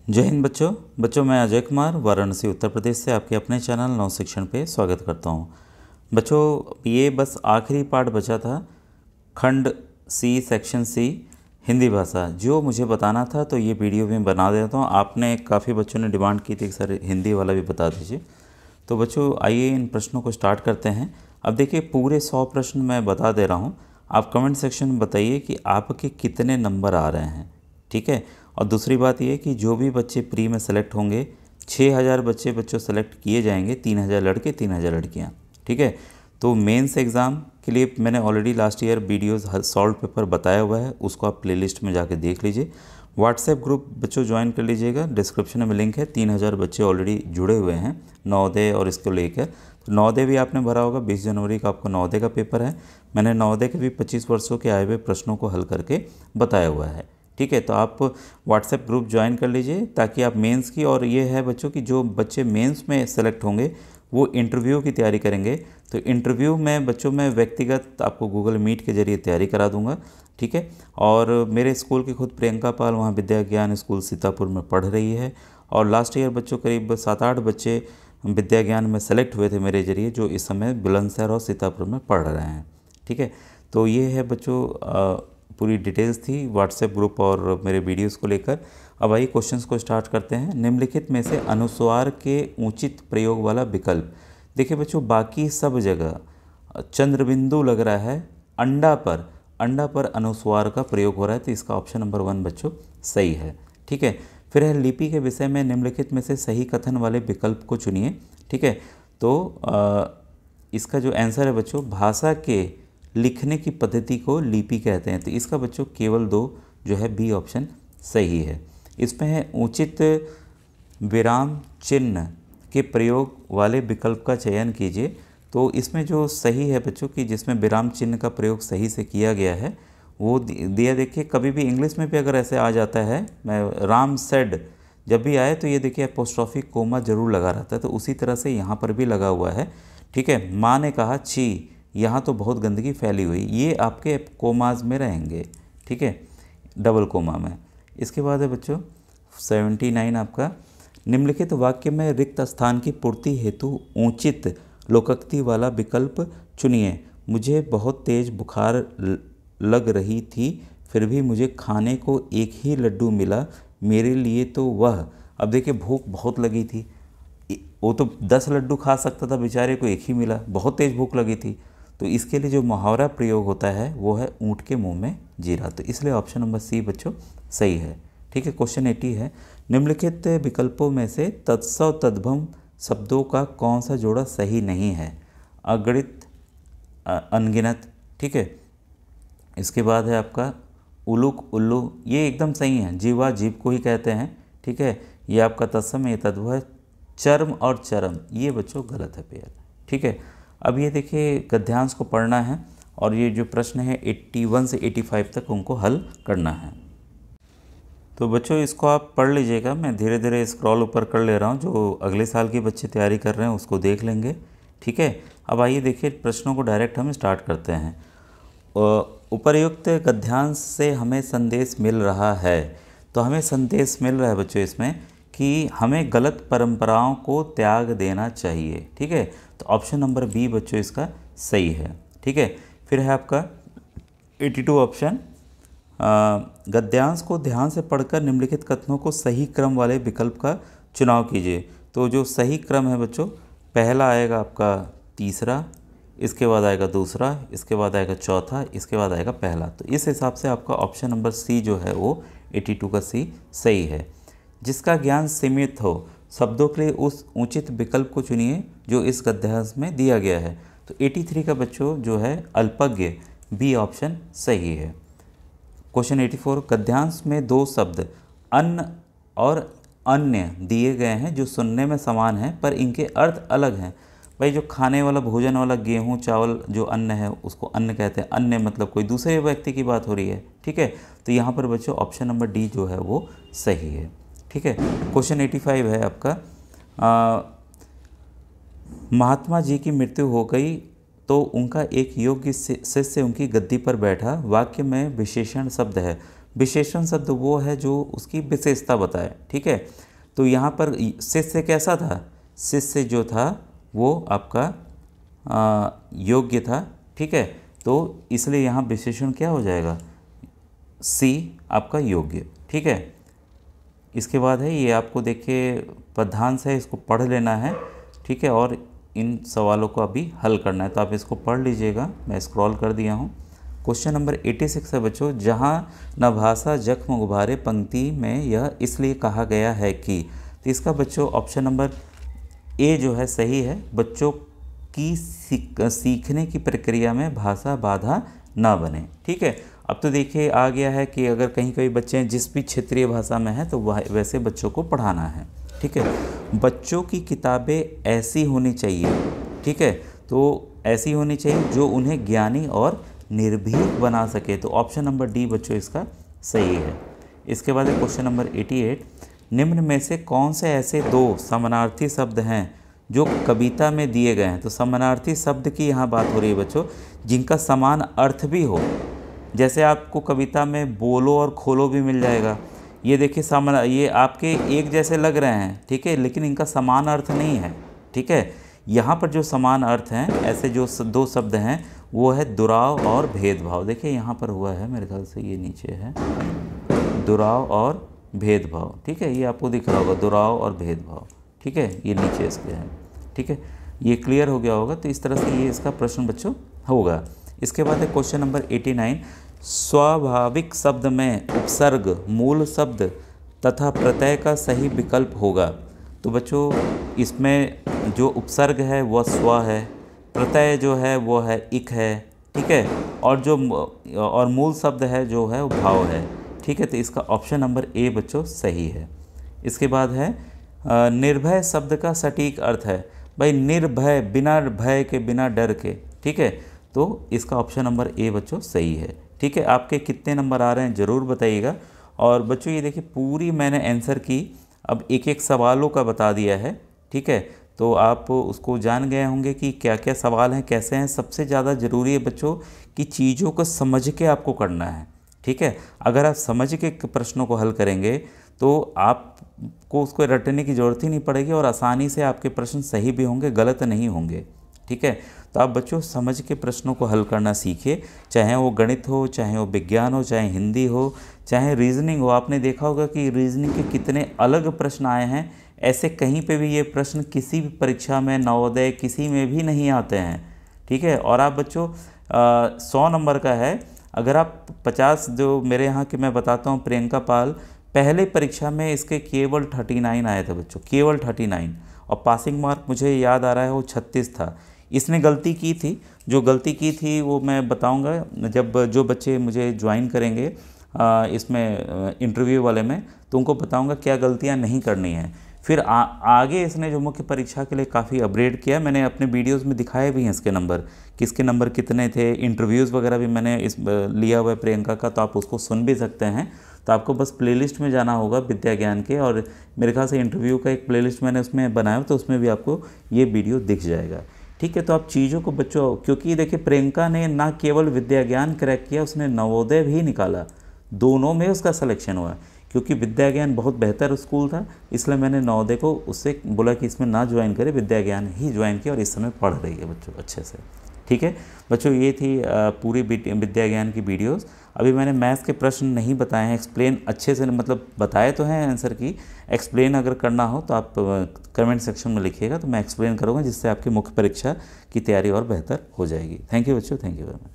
जय हिंद बच्चों मैं अजय कुमार वाराणसी उत्तर प्रदेश से आपके अपने चैनल नव शिक्षण पे स्वागत करता हूँ। बच्चों ये बस आखिरी पार्ट बचा था, खंड सी सेक्शन सी हिंदी भाषा, जो मुझे बताना था तो ये वीडियो में बना देता हूँ। आपने काफ़ी बच्चों ने डिमांड की थी कि सर हिंदी वाला भी बता दीजिए। तो बच्चों आइए इन प्रश्नों को स्टार्ट करते हैं। अब देखिए पूरे 100 प्रश्न मैं बता दे रहा हूँ, आप कमेंट सेक्शन में बताइए कि आपके कितने नंबर आ रहे हैं, ठीक है। और दूसरी बात ये कि जो भी बच्चे प्री में सेलेक्ट होंगे, 6000 बच्चों सेलेक्ट किए जाएंगे, 3000 लड़के 3000 लड़कियाँ, ठीक है। तो मेंस एग्ज़ाम के लिए मैंने already last year videos solve paper बताया हुआ है, उसको आप प्लेलिस्ट में जाके देख लीजिए। व्हाट्सएप ग्रुप बच्चों ज्वाइन कर लीजिएगा, डिस्क्रिप्शन में लिंक है। 3000 बच्चे ऑलरेडी जुड़े हुए हैं नवोदय और इसको लेकर। तो नवोदय भी आपने भरा होगा, 20 जनवरी का आपका नवोदय का पेपर है। मैंने नवोदय के भी 25 वर्षों के आए हुए प्रश्नों को हल करके बताया हुआ है, ठीक है। तो आप व्हाट्सएप ग्रुप ज्वाइन कर लीजिए ताकि आप मेंस की, और ये है बच्चों कि जो बच्चे मेंस में सेलेक्ट होंगे वो इंटरव्यू की तैयारी करेंगे। तो इंटरव्यू में बच्चों मैं व्यक्तिगत आपको गूगल मीट के जरिए तैयारी करा दूंगा, ठीक है। और मेरे स्कूल की खुद प्रियंका पाल वहाँ विद्या ज्ञान स्कूल सीतापुर में पढ़ रही है, और लास्ट ईयर बच्चों करीब 7-8 बच्चे विद्या ज्ञान में सेलेक्ट हुए थे मेरे जरिए, जो इस समय बुलंदशहर और सीतापुर में पढ़ रहे हैं, ठीक है। तो ये है बच्चों पूरी डिटेल्स थी व्हाट्सएप ग्रुप और मेरे वीडियोस को लेकर। अब आइए क्वेश्चंस को स्टार्ट करते हैं। निम्नलिखित में से अनुस्वार के उचित प्रयोग वाला विकल्प। देखिए बच्चों बाकी सब जगह चंद्रबिंदु लग रहा है, अंडा पर अनुस्वार का प्रयोग हो रहा है, तो इसका ऑप्शन नंबर 1 बच्चों सही है, ठीक है। फिर है लिपि के विषय में निम्नलिखित में से सही कथन वाले विकल्प को चुनिए, ठीक है। तो इसका जो आंसर है बच्चों, भाषा के लिखने की पद्धति को लिपि कहते हैं, तो इसका बच्चों केवल 2 जो है बी ऑप्शन सही है। इसमें है उचित विराम चिन्ह के प्रयोग वाले विकल्प का चयन कीजिए। तो इसमें जो सही है बच्चों कि जिसमें विराम चिन्ह का प्रयोग सही से किया गया है वो दिया। देखिए कभी भी इंग्लिश में भी अगर ऐसे आ जाता है, मैं राम सेड जब भी आए तो ये देखिए अपोस्ट्रोफी कोमा जरूर लगा रहता है, तो उसी तरह से यहाँ पर भी लगा हुआ है, ठीक है। माँ ने कहा छी, यहाँ तो बहुत गंदगी फैली हुई, ये आपके कोमाज में रहेंगे, ठीक है, डबल कोमा में। इसके बाद है बच्चों 79 आपका, निम्नलिखित वाक्य में रिक्त स्थान की पूर्ति हेतु उचित लोकोक्ति वाला विकल्प चुनिए। मुझे बहुत तेज बुखार लग रही थी, फिर भी मुझे खाने को एक ही लड्डू मिला, मेरे लिए तो वह। अब देखिए भूख बहुत लगी थी, वो तो 10 लड्डू खा सकता था, बेचारे को एक ही मिला, बहुत तेज़ भूख लगी थी। तो इसके लिए जो मुहावरा प्रयोग होता है वो है ऊँट के मुंह में जीरा, तो इसलिए ऑप्शन नंबर सी बच्चों सही है, ठीक है। क्वेश्चन 80 है, निम्नलिखित विकल्पों में से तत्सव तद्भव शब्दों का कौन सा जोड़ा सही नहीं है। अगणित, अनगिनत, ठीक है। इसके बाद है आपका उलूक उल्लू, ये एकदम सही है, जीवा जीव को ही कहते हैं, ठीक है। ये आपका तत्सम है, तद्भव है। चर्म और चरम ये बच्चों गलत है पेयर, ठीक है। अब ये देखिए गद्यांश को पढ़ना है और ये जो प्रश्न है 81 से 85 तक उनको हल करना है। तो बच्चों इसको आप पढ़ लीजिएगा, मैं धीरे धीरे स्क्रॉल ऊपर कर ले रहा हूँ, जो अगले साल के बच्चे तैयारी कर रहे हैं उसको देख लेंगे, ठीक है। अब आइए देखिए प्रश्नों को डायरेक्ट हम स्टार्ट करते हैं। उपर्युक्त गद्यांश से हमें संदेश मिल रहा है, तो हमें संदेश मिल रहा है बच्चों इसमें कि हमें गलत परंपराओं को त्याग देना चाहिए, ठीक है। तो ऑप्शन नंबर बी बच्चों इसका सही है, ठीक है। फिर है आपका 82 ऑप्शन, गद्यांश को ध्यान से पढ़कर निम्नलिखित कथनों को सही क्रम वाले विकल्प का चुनाव कीजिए। तो जो सही क्रम है बच्चों, पहला आएगा आपका तीसरा, इसके बाद आएगा दूसरा, इसके बाद आएगा चौथा, इसके बाद आएगा पहला। तो इस हिसाब से आपका ऑप्शन नंबर सी जो है वो 82 का सी सही है। जिसका ज्ञान सीमित हो, शब्दों के लिए उस उचित विकल्प को चुनिए जो इस गद्यांश में दिया गया है। तो 83 का बच्चों जो है अल्पज्ञ, बी ऑप्शन सही है। क्वेश्चन 84, गद्यांश में 2 शब्द अन्न और अन्य दिए गए हैं जो सुनने में समान हैं पर इनके अर्थ अलग हैं। भाई जो खाने वाला भोजन वाला गेहूं चावल जो अन्न है उसको अन्न कहते हैं, अन्य मतलब कोई दूसरे व्यक्ति की बात हो रही है, ठीक है। तो यहाँ पर बच्चों ऑप्शन नंबर डी जो है वो सही है, ठीक है। क्वेश्चन 85 है आपका, महात्मा जी की मृत्यु हो गई तो उनका एक योग्य शिष्य उनकी गद्दी पर बैठा, वाक्य में विशेषण शब्द है, विशेषण शब्द वो है जो उसकी विशेषता बताए, ठीक है। तो यहाँ पर शिष्य कैसा था, शिष्य जो था वो आपका योग्य था, ठीक है। तो इसलिए यहाँ विशेषण क्या हो जाएगा, सी आपका योग्य, ठीक है। इसके बाद है ये आपको देखिए पद्यांश है, इसको पढ़ लेना है, ठीक है, और इन सवालों को अभी हल करना है, तो आप इसको पढ़ लीजिएगा। मैं स्क्रॉल कर दिया हूँ। क्वेश्चन नंबर 86 है बच्चों, जहाँ न भाषा जख्म गुब्बारे पंक्ति में यह इसलिए कहा गया है कि, तो इसका बच्चों ऑप्शन नंबर ए जो है सही है। बच्चों की सीखने की प्रक्रिया में भाषा बाधा ना बने, ठीक है। अब तो देखिए आ गया है कि अगर कहीं कहीं बच्चे जिस भी क्षेत्रीय भाषा में हैं तो वह वैसे बच्चों को पढ़ाना है, ठीक है। बच्चों की किताबें ऐसी होनी चाहिए, ठीक है, तो ऐसी होनी चाहिए जो उन्हें ज्ञानी और निर्भीक बना सके, तो ऑप्शन नंबर डी बच्चों इसका सही है। इसके बाद क्वेश्चन नंबर 88, निम्न में से कौन से ऐसे दो समानार्थी शब्द हैं जो कविता में दिए गए हैं। तो समानार्थी शब्द की यहाँ बात हो रही है बच्चों, जिनका समान अर्थ भी हो। जैसे आपको कविता में बोलो और खोलो भी मिल जाएगा, ये देखिए ये आपके एक जैसे लग रहे हैं, ठीक है, लेकिन इनका समान अर्थ नहीं है, ठीक है। यहाँ पर जो समान अर्थ हैं ऐसे जो दो शब्द हैं वो है दुराव और भेदभाव। देखिए यहाँ पर हुआ है, मेरे ख्याल से ये नीचे है, दुराव और भेदभाव, ठीक है, ये आपको दिख रहा होगा दुराव और भेदभाव, ठीक है, ये नीचे इसके है, ठीक है, ये क्लियर हो गया होगा। तो इस तरह से ये इसका प्रश्न बच्चों होगा। इसके बाद है क्वेश्चन नंबर 89, स्वाभाविक शब्द में उपसर्ग मूल शब्द तथा प्रत्यय का सही विकल्प होगा। तो बच्चों इसमें जो उपसर्ग है वह स्व है, प्रत्यय जो है वो है इक है, ठीक है, और मूल शब्द है जो है वो भाव है, ठीक है। तो इसका ऑप्शन नंबर ए बच्चों सही है। इसके बाद है निर्भय शब्द का सटीक अर्थ है। भाई निर्भय, बिना भय के, बिना डर के, ठीक है, तो इसका ऑप्शन नंबर ए बच्चों सही है, ठीक है। आपके कितने नंबर आ रहे हैं ज़रूर बताइएगा। और बच्चों ये देखिए पूरी मैंने आंसर की, अब एक एक सवालों का बता दिया है, ठीक है, तो आप उसको जान गए होंगे कि क्या क्या सवाल हैं, कैसे हैं। सबसे ज़्यादा ज़रूरी है बच्चों कि चीज़ों को समझ के आपको करना है, ठीक है। अगर आप समझ के प्रश्नों को हल करेंगे तो आपको उसको रटने की ज़रूरत ही नहीं पड़ेगी और आसानी से आपके प्रश्न सही भी होंगे, गलत नहीं होंगे, ठीक है। तो आप बच्चों समझ के प्रश्नों को हल करना सीखिए, चाहे वो गणित हो, चाहे वो विज्ञान हो, चाहे हिंदी हो, चाहे रीजनिंग हो। आपने देखा होगा कि रीजनिंग के कितने अलग प्रश्न आए हैं, ऐसे कहीं पे भी ये प्रश्न किसी भी परीक्षा में, नवोदय किसी में भी नहीं आते हैं, ठीक है। और आप बच्चों 100 नंबर का है, अगर आप 50 जो मेरे यहाँ के मैं बताता हूँ, प्रियंका पाल पहले परीक्षा में इसके केवल 39 आए थे बच्चों, केवल 39, और पासिंग मार्क मुझे याद आ रहा है वो 36 था। इसने गलती की थी, जो गलती की थी वो मैं बताऊंगा जब जो बच्चे मुझे ज्वाइन करेंगे इसमें इंटरव्यू वाले में, तो उनको बताऊंगा क्या गलतियां नहीं करनी है। फिर आगे इसने जो मुख्य परीक्षा के लिए काफ़ी अपग्रेड किया, मैंने अपने वीडियोस में दिखाए भी हैं इसके नंबर, किसके नंबर कितने थे, इंटरव्यूज़ वगैरह भी मैंने इस लिया हुआ है प्रियंका का, तो आप उसको सुन भी सकते हैं। तो आपको बस प्लेलिस्ट में जाना होगा विद्या ज्ञान के, और मेरे ख्याल से इंटरव्यू का एक प्लेलिस्ट मैंने उसमें बनाया, तो उसमें भी आपको ये वीडियो दिख जाएगा, ठीक है। तो आप चीज़ों को बच्चों, क्योंकि देखिए प्रियंका ने ना केवल विद्या ज्ञान क्रैक किया, उसने नवोदय भी निकाला, दोनों में उसका सिलेक्शन हुआ। क्योंकि विद्या ज्ञान बहुत बेहतर स्कूल था, इसलिए मैंने नवोदय को उससे बोला कि इसमें ना ज्वाइन करे, विद्या ज्ञान ही ज्वाइन किया, और इस समय पढ़ रही है बच्चों अच्छे से, ठीक है। बच्चों ये थी पूरी विद्या ज्ञान की वीडियोस। अभी मैंने मैथ्स के प्रश्न नहीं बताए हैं, एक्सप्लेन अच्छे से, मतलब बताए तो हैं आंसर की, एक्सप्लेन अगर करना हो तो आप कमेंट सेक्शन में लिखिएगा, तो मैं एक्सप्लेन करूँगा, जिससे आपकी मुख्य परीक्षा की तैयारी और बेहतर हो जाएगी। थैंक यू बच्चों, थैंक यू वेरी मच।